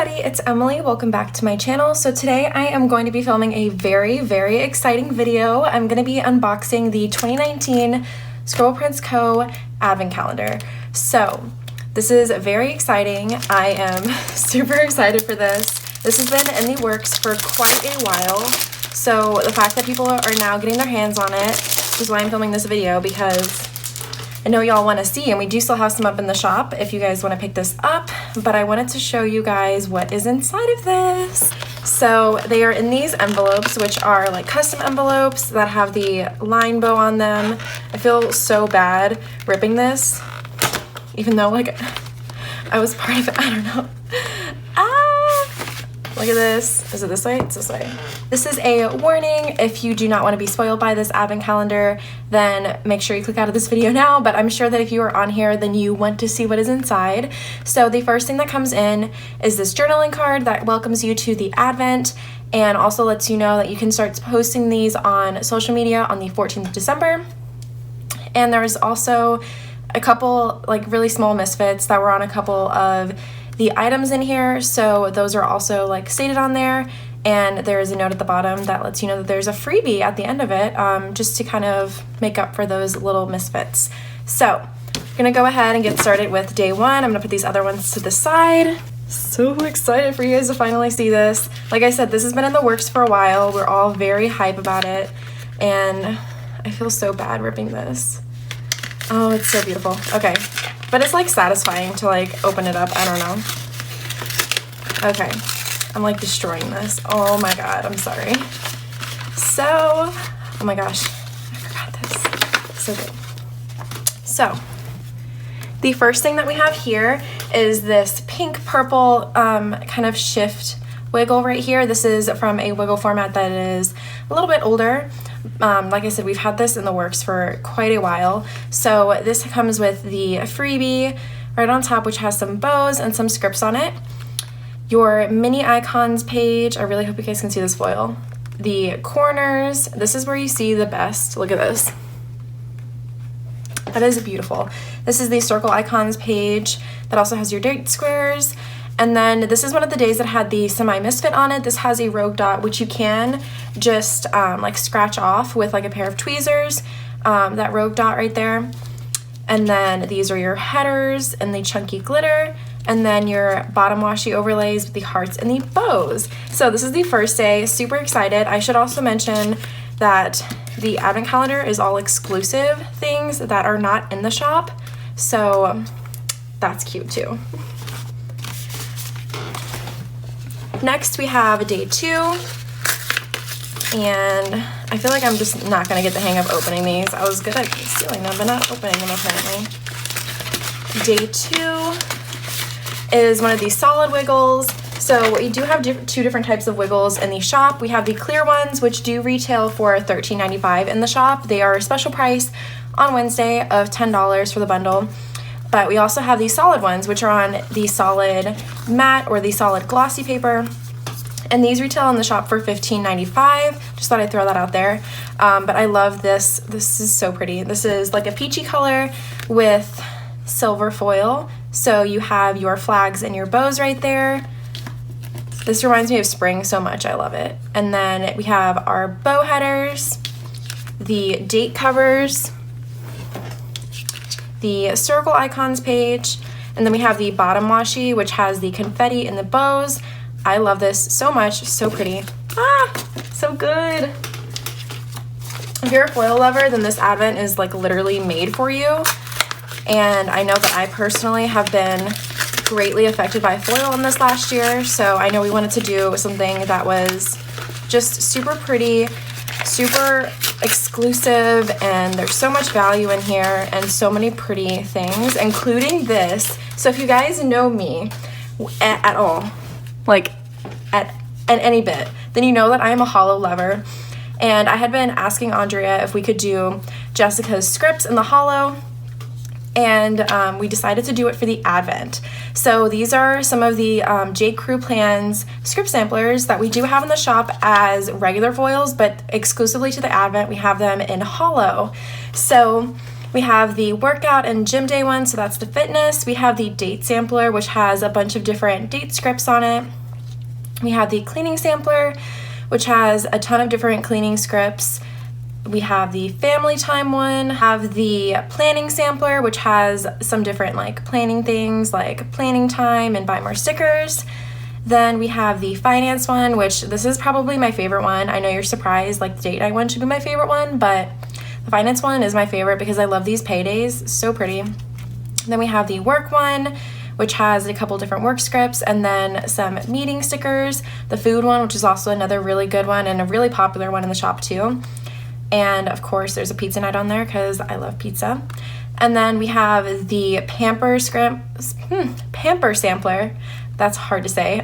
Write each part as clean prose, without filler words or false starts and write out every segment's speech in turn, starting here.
everybody, it's Emily. Welcome back to my channel. So today I am going to be filming a very exciting video. I'm going to be unboxing the 2019 Scribble Prints Co. Advent Calendar. So this is very exciting. I am super excited for this. This has been in the works for quite a while. So the fact that people are now getting their hands on it is why I'm filming this video, because I know y'all want to see, and we do still have some up in the shop if you guys want to pick this up, but I wanted to show you guys what is inside of this. So they are in these envelopes, which are like custom envelopes that have the line bow on them. I feel so bad ripping this, even though like I was part of it. I don't know. Look at this. Is it this way? It's this way. This is a warning. If you do not want to be spoiled by this advent calendar, then make sure you click out of this video now, but I'm sure that if you are on here, then you want to see what is inside. So the first thing that comes in is this journaling card that welcomes you to the advent and also lets you know that you can start posting these on social media on the 14th of December. And there's also a couple like really small misfits that were on a couple of the items in here, so those are also like stated on there, and there is a note at the bottom that lets you know that there's a freebie at the end of it, just to kind of make up for those little misfits. So I'm gonna go ahead and get started with day one. I'm gonna put these other ones to the side. So excited for you guys to finally see this. Like I said, this has been in the works for a while. We're all very hype about it, and I feel so bad ripping this. Oh, it's so beautiful. Okay. But it's like satisfying to like open it up. I don't know. Okay. I'm like destroying this. Oh my god. I'm sorry. So, oh my gosh. I forgot this. So good. So, the first thing that we have here is this pink purple kind of shift wiggle right here. This is from a wiggle format that is a little bit older. Like I said, we've had this in the works for quite a while. So this comes with the freebie right on top, which has some bows and some scripts on it. Your mini icons page. I really hope you guys can see this foil. The corners. This is where you see the best. Look at this. That is beautiful. This is the circle icons page that also has your date squares. And then this is one of the days that had the semi-misfit on it. This has a rogue dot, which you can just like scratch off with like a pair of tweezers, that rogue dot right there. And then these are your headers and the chunky glitter. And then your bottom washi overlays with the hearts and the bows. So this is the first day, super excited. I should also mention that the advent calendar is all exclusive things that are not in the shop. So that's cute too. Next we have day two, and I feel like I'm just not gonna get the hang of opening these. I was good at sealing them, but not opening them apparently. Day two is one of these solid wiggles. So we do have two different types of wiggles in the shop. We have the clear ones, which do retail for $13.95 in the shop. They are a special price on Wednesday of $10 for the bundle. But we also have these solid ones, which are on the solid matte or the solid glossy paper. And these retail in the shop for $15.95. Just thought I'd throw that out there. But I love this. This is so pretty. This is like a peachy color with silver foil. So you have your flags and your bows right there. This reminds me of spring so much. I love it. And then we have our bow headers, the date covers, the circle icons page, and then we have the bottom washi, which has the confetti and the bows. I love this so much. So pretty. So good. If you're a foil lover, then this advent is like literally made for you. And I know that I personally have been greatly affected by foil in this last year, so I know we wanted to do something that was just super pretty, super exclusive, and there's so much value in here and so many pretty things, including this. So if you guys know me at all, like at any bit, then you know that I am a holo lover, and I had been asking Andrea if we could do Jessica's scripts in the holo, and we decided to do it for the advent. So these are some of the J. Crew Plans script samplers that we do have in the shop as regular foils, but exclusively to the advent we have them in holo. So We have the workout and gym day one, so that's the fitness. We have the date sampler, which has a bunch of different date scripts on it. We have the cleaning sampler, which has a ton of different cleaning scripts. We have the family time one, have the planning sampler, which has some different like planning things like planning time and buy more stickers. Then we have the finance one, which this is probably my favorite one. I know you're surprised, like the date night one should be my favorite one, but the finance one is my favorite because I love these paydays, so pretty. Then we have the work one, which has a couple different work scripts, and then some meeting stickers. The food one, which is also another really good one and a really popular one in the shop too. And of course there's a pizza night on there because I love pizza. And then we have the pamper sampler, that's hard to say,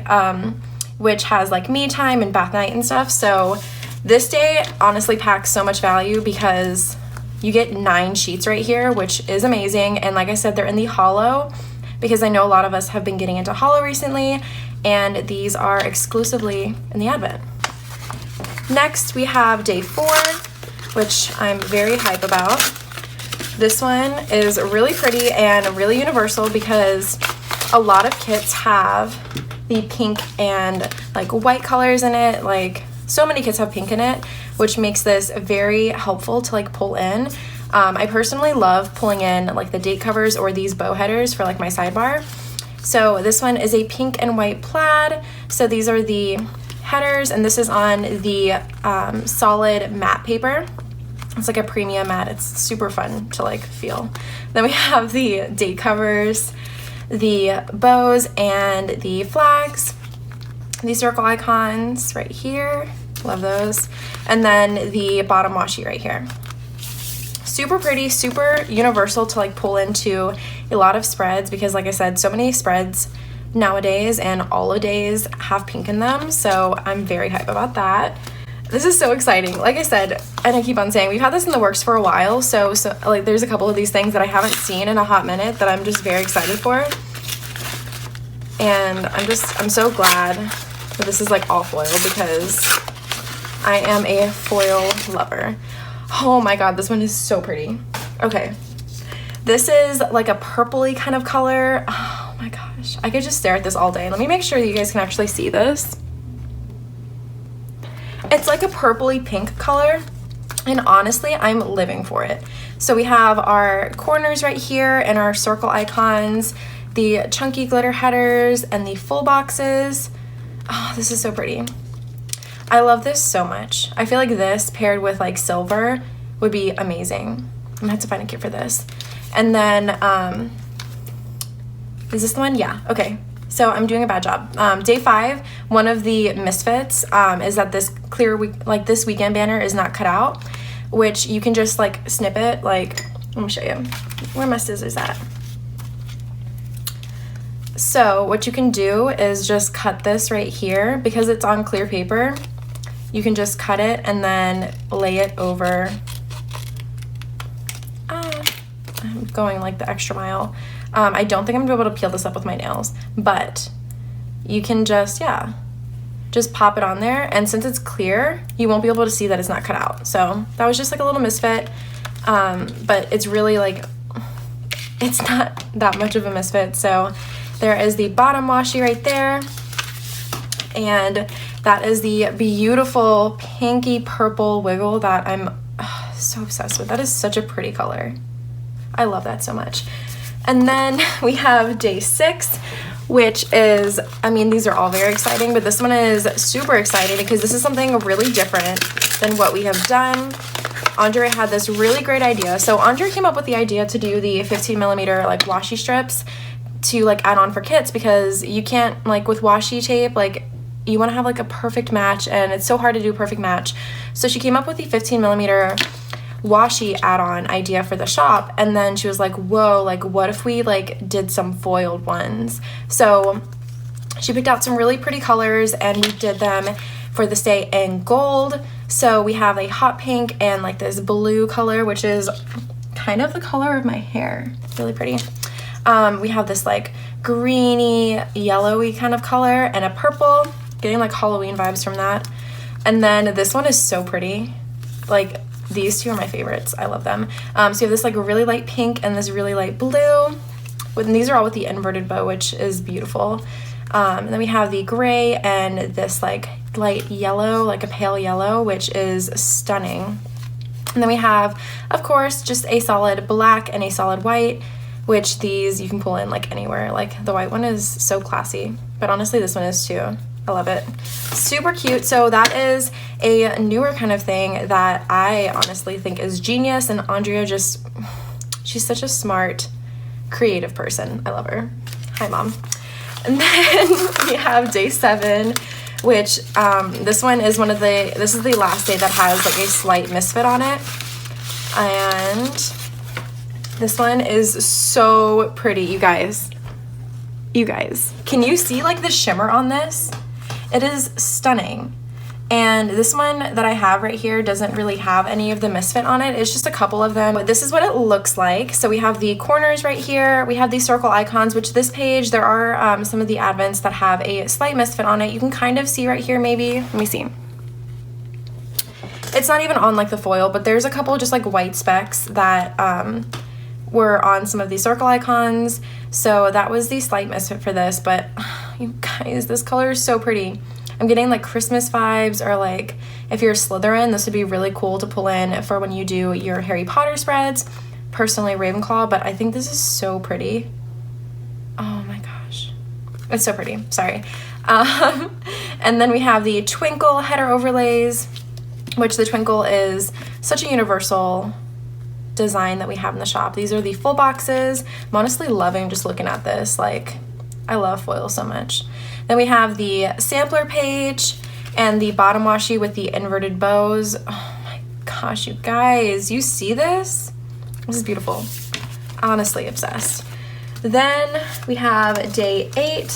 which has like me time and bath night and stuff. So this day honestly packs so much value because you get 9 sheets right here, which is amazing. And like I said, they're in the holo because I know a lot of us have been getting into holo recently, and these are exclusively in the advent. Next we have day 4, which I'm very hype about. This one is really pretty and really universal because a lot of kits have the pink and like white colors in it. Like so many kits have pink in it, which makes this very helpful to like pull in. I personally love pulling in like the date covers or these bow headers for like my sidebar. So this one is a pink and white plaid. So these are the headers, and this is on the solid matte paper. It's like a premium matte. It's super fun to like feel. Then we have the date covers, the bows, and the flags. These circle icons right here. Love those. And then the bottom washi right here. Super pretty, super universal to like pull into a lot of spreads because like I said, so many spreads nowadays and all the days have pink in them. So I'm very hype about that. This is so exciting. Like I said, and I keep on saying, we've had this in the works for a while. So like there's a couple of these things that I haven't seen in a hot minute that I'm just very excited for. And I'm so glad that this is like all foil because I am a foil lover. Oh my God, this one is so pretty. Okay. This is like a purpley kind of color. Oh my gosh. I could just stare at this all day. Let me make sure that you guys can actually see this. It's like a purpley pink color, and honestly, I'm living for it. So we have our corners right here and our circle icons, the chunky glitter headers, and the full boxes. Oh, this is so pretty. I love this so much. I feel like this paired with like silver would be amazing. I'm gonna have to find a kit for this. And then, is this the one? Yeah, okay. So I'm doing a bad job. Day 5, one of the misfits is that this clear week, like this weekend banner is not cut out, which you can just like snip it. Like, let me show you where my scissors at. So what you can do is just cut this right here because it's on clear paper. You can just cut it and then lay it over. I'm going like the extra mile. I don't think I'm gonna be able to peel this up with my nails, but you can just, yeah, just pop it on there. And since it's clear, you won't be able to see that it's not cut out. So that was just like a little misfit, but it's really like, it's not that much of a misfit. So there is the bottom washi right there. And that is the beautiful pinky purple wiggle that I'm so obsessed with. That is such a pretty color. I love that so much. And then we have day 6, which is, I mean, these are all very exciting, but this one is super exciting because this is something really different than what we have done. Andre had this really great idea. So Andre came up with the idea to do the 15mm like washi strips to like add on for kits because you can't, like with washi tape, like you want to have like a perfect match, and it's so hard to do a perfect match. So she came up with the 15mm washi add-on idea for the shop, and then she was like, whoa, like what if we like did some foiled ones? So she picked out some really pretty colors and we did them for this day in gold. So we have a hot pink and like this blue color, which is kind of the color of my hair. Really pretty. We have this like greeny yellowy kind of color and a purple, getting like Halloween vibes from that. And then this one is so pretty. Like These two are my favorites. I love them. So you have this like really light pink and this really light blue. And these are all with the inverted bow, which is beautiful. And then we have the gray and this like light yellow, like a pale yellow, which is stunning. And then we have, of course, just a solid black and a solid white, which these you can pull in like anywhere. Like the white one is so classy, but honestly this one is too. I love it. Super cute. So that is a newer kind of thing that I honestly think is genius, and Andrea just, she's such a smart, creative person. I love her. Hi, Mom. And then we have day 7, which this one is this is the last day that has like a slight misfit on it. And this one is so pretty, you guys. You guys, can you see like the shimmer on this? It is stunning. And this one that I have right here doesn't really have any of the misfit on it. It's just a couple of them. But this is what it looks like. So we have the corners right here. We have these circle icons, which this page, there are some of the advents that have a slight misfit on it. You can kind of see right here maybe. Let me see. It's not even on like the foil, but there's a couple just like white specks that were on some of these circle icons. So that was the slight misfit for this. But you guys, this color is so pretty. I'm getting like Christmas vibes, or like if you're Slytherin, this would be really cool to pull in for when you do your Harry Potter spreads. Personally, Ravenclaw, but I think this is so pretty. Oh my gosh. It's so pretty. Sorry. And then we have the Twinkle header overlays, which the Twinkle is such a universal design that we have in the shop. These are the full boxes. I'm honestly loving just looking at this. Like, I love foil so much. Then we have the sampler page and the bottom washi with the inverted bows. Oh my gosh, you guys, you see this? This is beautiful. Honestly obsessed. Then we have day 8,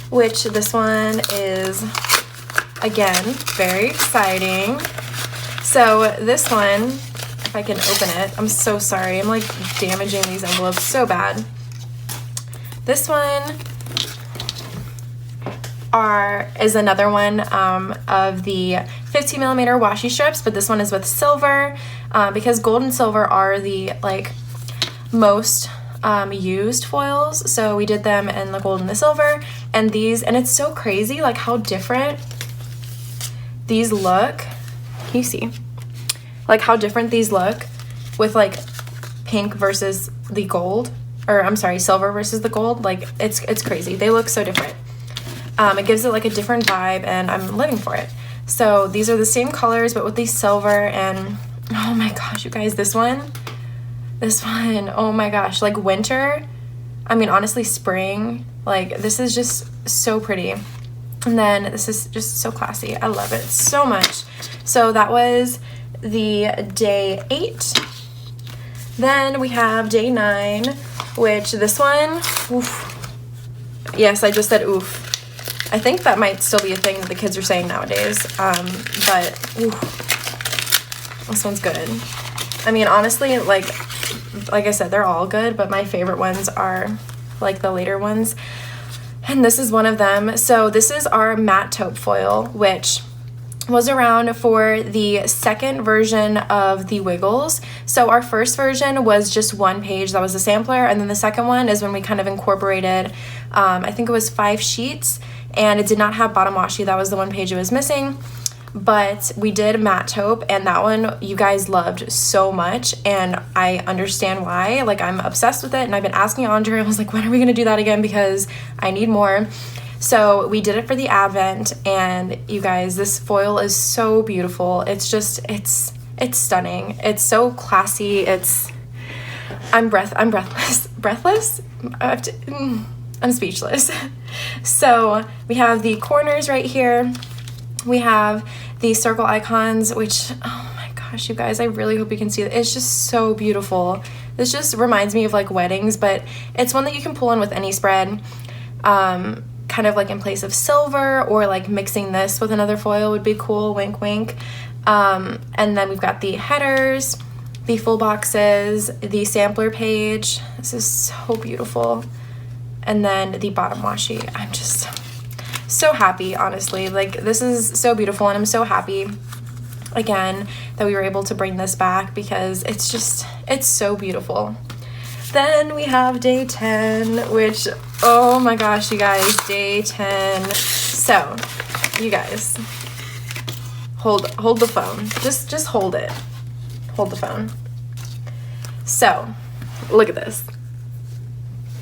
which this one is, again, very exciting. So this one, if I can open it, I'm so sorry. I'm like damaging these envelopes so bad. This one is another one of the 15mm washi strips, but this one is with silver because gold and silver are the like most used foils. So we did them in the gold and the silver, and these, and it's so crazy like how different these look. Can you see? Like how different these look with like pink versus the gold, or I'm sorry, silver versus the gold. Like it's crazy. They look so different. It gives it like a different vibe, and I'm living for it. So these are the same colors, but with the silver, and oh my gosh, you guys, this one, oh my gosh, like winter, I mean, honestly, spring, like this is just so pretty. And then this is just so classy. I love it so much. So that was the day 8. Then we have day 9, which this one, oof. Yes, I just said oof. I think that might still be a thing that the kids are saying nowadays, but oof, this one's good. I mean, honestly, like I said, they're all good, but my favorite ones are like the later ones, and this is one of them. So this is our Matte Taupe foil, which was around for the second version of the Wiggles. So our first version was just one page, that was the sampler, and then the second one is when we kind of incorporated, I think it was 5 sheets, and it did not have bottom washi. That was the one page it was missing. But we did Matte Taupe, and that one you guys loved so much, and I understand why. Like, I'm obsessed with it, and I've been asking Andrea, I was like, when are we gonna do that again, because I need more. So we did it for the Advent, and you guys, this foil is so beautiful. It's just, it's stunning. It's so classy. I'm breathless. I'm speechless. So we have the corners right here. We have the circle icons, which, oh my gosh, you guys, I really hope you can see it. It's just so beautiful. This just reminds me of like weddings, but it's one that you can pull in with any spread. Kind of like in place of silver, or like mixing this with another foil would be cool, wink wink. And then we've got the headers, the full boxes, the sampler page. This is so beautiful. And then the bottom washi. I'm just so happy, honestly. Like, this is so beautiful, and I'm so happy again that we were able to bring this back because it's so beautiful. Then we have day 10, which, oh my gosh, you guys, day 10. So, you guys, hold the phone. Just hold it. Hold the phone. So, look at this.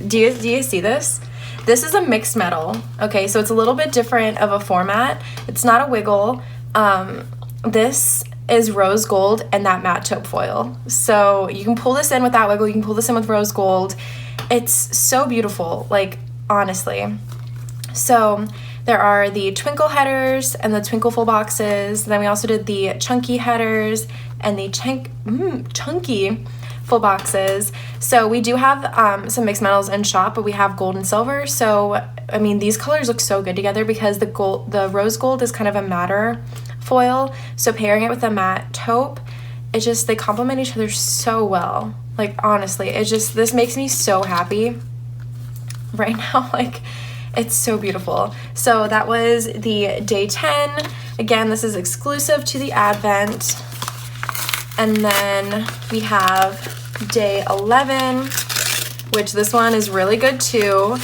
Do you see this? This is a mixed metal. Okay, so it's a little bit different of a format. It's not a wiggle. This is rose gold and that matte taupe foil. So you can pull this in with that wiggle, you can pull this in with rose gold. It's so beautiful, like, honestly. So there are the twinkle headers and the twinkle full boxes. Then we also did the chunky headers and the chunky full boxes. So we do have some mixed metals in shop, but we have gold and silver. So I mean, these colors look so good together because the rose gold is kind of a matter foil, so pairing it with a matte taupe, they complement each other so well. Like, honestly, this makes me so happy right now. Like, it's so beautiful. So that was the day 10. Again, this is exclusive to the Advent. And then we have day 11, which this one is really good too.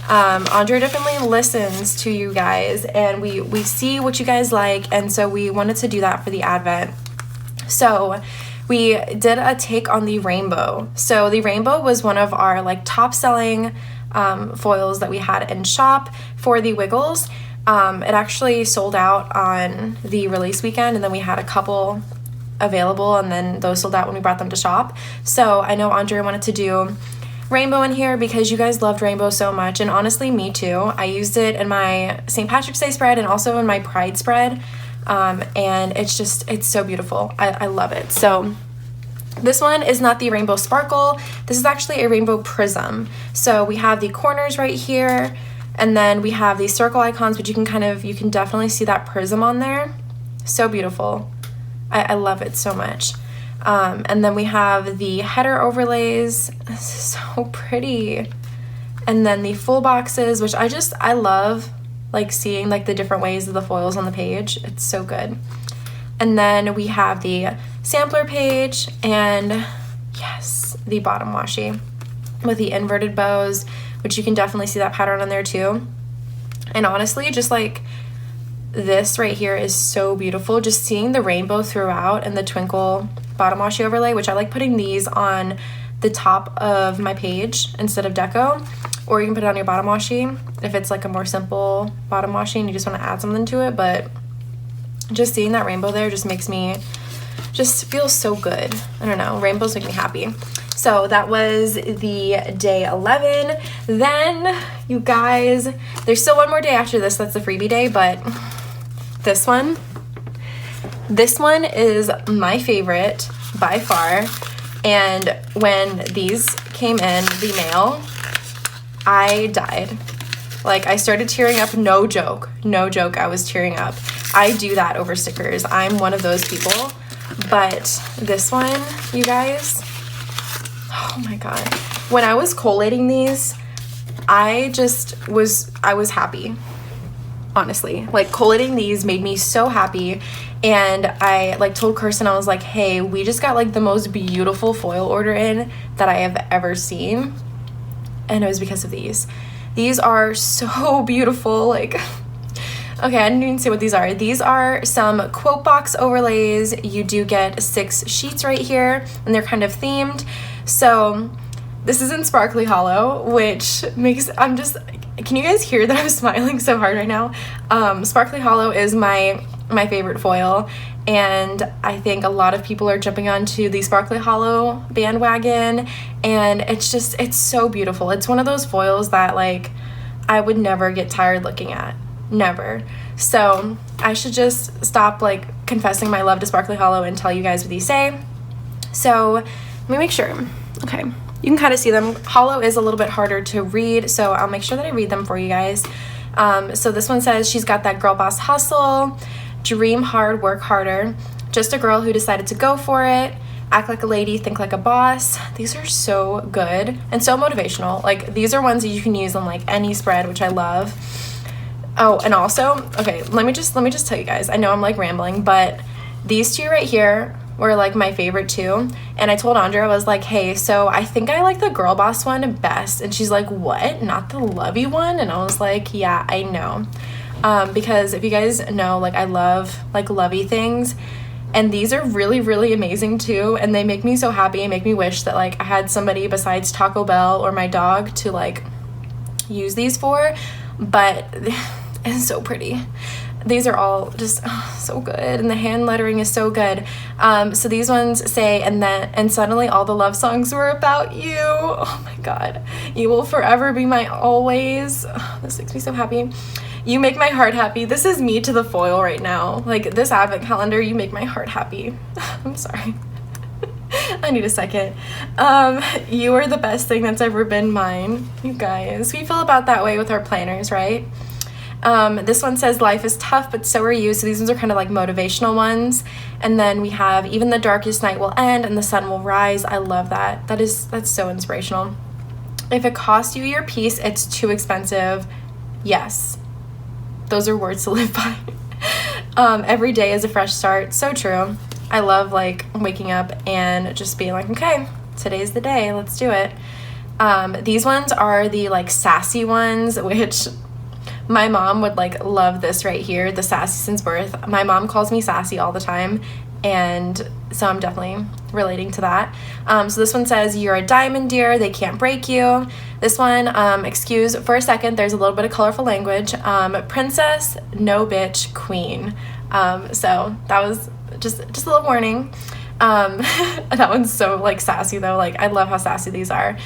Andrea definitely listens to you guys, and we see what you guys like, and so we wanted to do that for the Advent. So we did a take on the rainbow. So the rainbow was one of our like top selling foils that we had in shop for the wiggles. It actually sold out on the release weekend, and then we had a couple available, and then those sold out when we brought them to shop. So I know Andrea wanted to do rainbow in here because you guys loved rainbow so much, and honestly, me too. I used it in my St. Patrick's Day spread and also in my Pride spread, and it's so beautiful. I love it. So this one is not the rainbow sparkle. This is actually a rainbow prism. So we have the corners right here, and then we have these circle icons, but you can definitely see that prism on there. So beautiful. I love it so much. And then we have the header overlays. This is so pretty. And then the full boxes, which I love, like, seeing like the different ways of the foils on the page. It's so good. And then we have the sampler page, and yes, the bottom washi with the inverted bows, which you can definitely see that pattern on there too. And honestly, just like this right here is so beautiful. Just seeing the rainbow throughout and the twinkle bottom washi overlay, which I like putting these on the top of my page instead of deco, or you can put it on your bottom washi if it's like a more simple bottom washi and you just want to add something to it. But just seeing that rainbow there just makes me just feel so good. I don't know, rainbows make me happy. So that was the day 11. Then, you guys, there's still one more day after this. That's the freebie day, but this one is my favorite by far. And when these came in the mail, I died. Like, I started tearing up. No joke, I was tearing up. I do that over stickers. I'm one of those people. But this one, you guys, oh my god. When I was collating these, I was happy. Honestly, like, collating these made me so happy. And I like told Kirsten, I was like, hey, we just got like the most beautiful foil order in that I have ever seen, and it was because of these. These are so beautiful. Like, okay, I didn't even say what these are. These are some quote box overlays. You do get 6 sheets right here, and they're kind of themed. So this is in Sparkly Holo, which makes, can you guys hear that I'm smiling so hard right now? Sparkly Holo is my favorite foil, and I think a lot of people are jumping onto the Sparkly Holo bandwagon, and it's so beautiful. It's one of those foils that, like, I would never get tired looking at. Never. So I should just stop, like, confessing my love to Sparkly Holo and tell you guys what these say. So let me make sure. Okay. You can kind of see them. Holo is a little bit harder to read, so I'll make sure that I read them for you guys. So this one says, she's got that girl boss hustle, dream hard, work harder, just a girl who decided to go for it, act like a lady, think like a boss. These are so good and so motivational. Like, these are ones that you can use on like any spread, which I love. Oh, and also, okay, let me just tell you guys, I know I'm like rambling, but These two right here were like my favorite too, and I told Andrea, I was like, hey, so I think I like the Girl Boss one best, and she's like, what, not the Lovey one? And I was like, yeah, I know, because if you guys know, like, I love like lovey things, and these are really, really amazing too, and they make me so happy and make me wish that like I had somebody besides Taco Bell or my dog to like use these for. But it's so pretty. These are all just so good, and the hand lettering is so good. So these ones say, and suddenly all the love songs were about you. Oh my god, you will forever be my always. Oh, this makes me so happy. You make my heart happy. This is me to the foil right now. Like, this advent calendar, you make my heart happy. I'm sorry. I need a second. You are the best thing that's ever been mine. You guys, we feel about that way with our planners, right? This one says, life is tough, but so are you. So these ones are kind of like motivational ones. And then we have, even the darkest night will end and the sun will rise. I love that. That's so inspirational. If it costs you your peace, it's too expensive. Yes. Those are words to live by. Every day is a fresh start. So true. I love like waking up and just being like, okay, today's the day, let's do it. These ones are the like sassy ones, which my mom would like love this right here, the sassy since birth. My mom calls me sassy all the time, and so I'm definitely relating to that. So this one says, you're a diamond, dear, they can't break you. This one, excuse for a second, there's a little bit of colorful language. Princess, no bitch, queen. So that was just a little warning. That one's so like sassy though. Like, I love how sassy these are.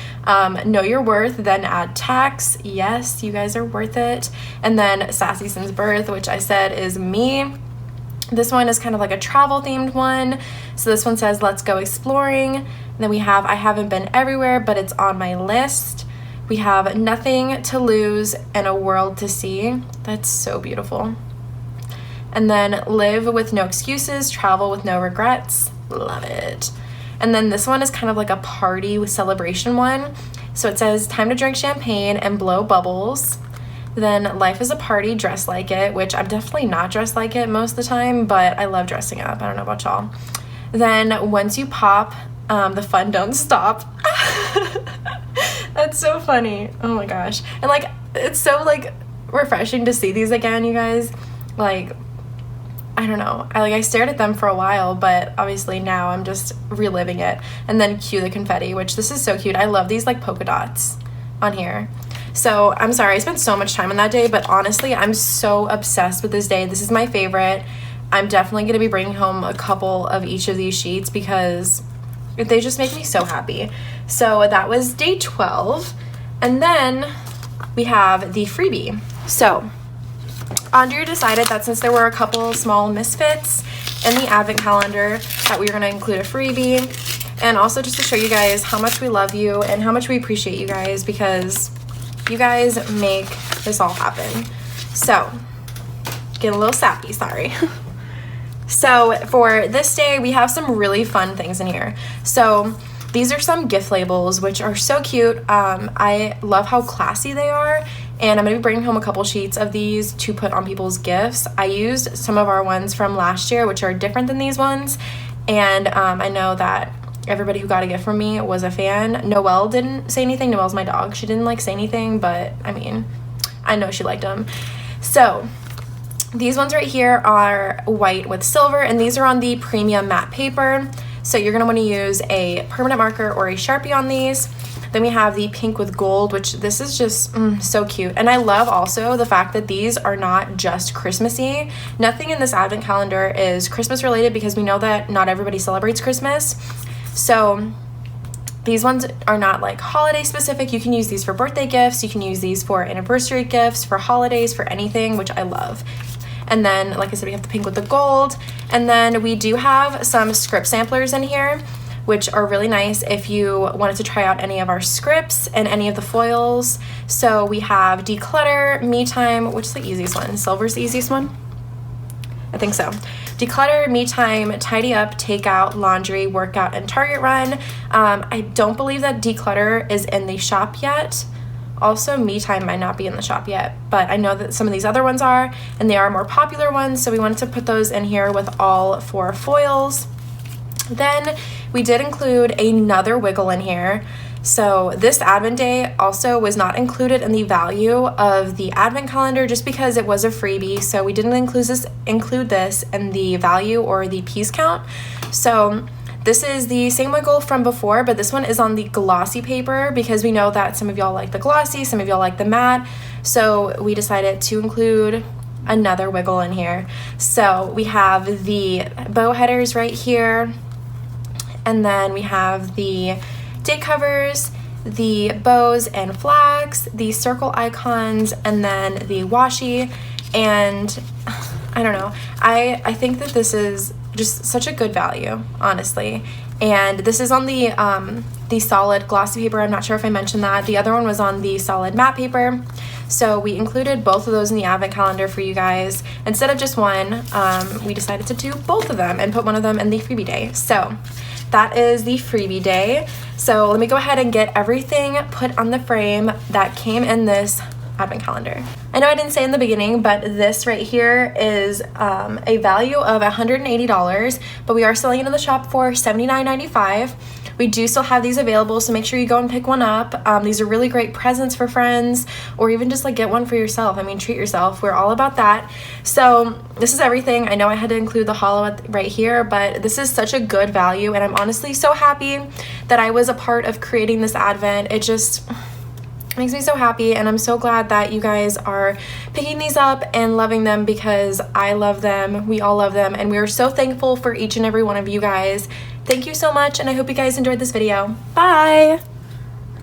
Know your worth, then add tax. Yes, you guys are worth it. And then sassy since birth, which I said is me. This one is kind of like a travel themed one. So this one says, let's go exploring. And then we have, I haven't been everywhere, but it's on my list. We have nothing to lose and a world to see. That's so beautiful. And then live with no excuses, travel with no regrets. Love it. And then this one is kind of like a party with celebration one. So it says, time to drink champagne and blow bubbles. Then life is a party, dress like it, which I'm definitely not dressed like it most of the time, but I love dressing up. I don't know about y'all. Then once you pop, the fun don't stop. That's so funny. Oh my gosh. And like, it's so like refreshing to see these again, you guys. Like, I don't know. I stared at them for a while, but obviously now I'm just reliving it. And then cue the confetti, which this is so cute. I love these like polka dots on here. So I'm sorry I spent so much time on that day, but honestly, I'm so obsessed with this day. This is my favorite. I'm definitely going to be bringing home a couple of each of these sheets because they just make me so happy. So that was day 12. And then we have the freebie. So Andrea decided that since there were a couple small misfits in the advent calendar that we were going to include a freebie, and also just to show you guys how much we love you and how much we appreciate you guys, because you guys make this all happen. So get a little sappy, sorry. So for this day, we have some really fun things in here. So these are some gift labels, which are so cute. I love how classy they are. And I'm going to be bringing home a couple sheets of these to put on people's gifts. I used some of our ones from last year, which are different than these ones. And I know that everybody who got a gift from me was a fan. Noelle didn't say anything. Noelle's my dog. She didn't like say anything, but I mean, I know she liked them. So these ones right here are white with silver, and these are on the premium matte paper. So you're going to want to use a permanent marker or a Sharpie on these. Then we have the pink with gold, which this is just so cute. And I love also the fact that these are not just Christmassy. Nothing in this advent calendar is Christmas related because we know that not everybody celebrates Christmas. So these ones are not like holiday specific. You can use these for birthday gifts. You can use these for anniversary gifts, for holidays, for anything, which I love. And then, like I said, we have the pink with the gold. And then we do have some script samplers in here, which are really nice if you wanted to try out any of our scripts and any of the foils. So we have Declutter, Me Time, which is the easiest one? Silver's the easiest one? I think so. Declutter, Me Time, Tidy Up, Take Out, Laundry, Workout, and Target Run. I don't believe that Declutter is in the shop yet, Also, Me Time might not be in the shop yet, but I know that some of these other ones are, and they are more popular ones, so we wanted to put those in here with all 4 foils. Then we did include another wiggle in here. So this advent day also was not included in the value of the advent calendar just because it was a freebie, so we didn't include this in the value or the piece count. So this is the same wiggle from before, but this one is on the glossy paper because we know that some of y'all like the glossy, some of y'all like the matte, so we decided to include another wiggle in here. So we have the bow headers right here, and then we have the date covers, the bows and flags, the circle icons, and then the washi. And I don't know, I think that this is just such a good value, honestly. And this is on the solid glossy paper. I'm not sure if I mentioned that. The other one was on the solid matte paper. So we included both of those in the advent calendar for you guys. Instead of just one, we decided to do both of them and put one of them in the freebie day. So that is the freebie day. So let me go ahead and get everything put on the frame that came in this advent calendar. I know I didn't say in the beginning, but this right here is a value of $180, but we are selling it in the shop for $79.95. We do still have these available, so make sure you go and pick one up. These are really great presents for friends, or even just like get one for yourself. I mean, treat yourself. We're all about that. So this is everything. I know I had to include the holo right here, but this is such a good value, and I'm honestly so happy that I was a part of creating this advent. It just makes me so happy, and I'm so glad that you guys are picking these up and loving them because I love them, we all love them, and we are so thankful for each and every one of you guys. Thank you so much, and I hope you guys enjoyed this video. Bye!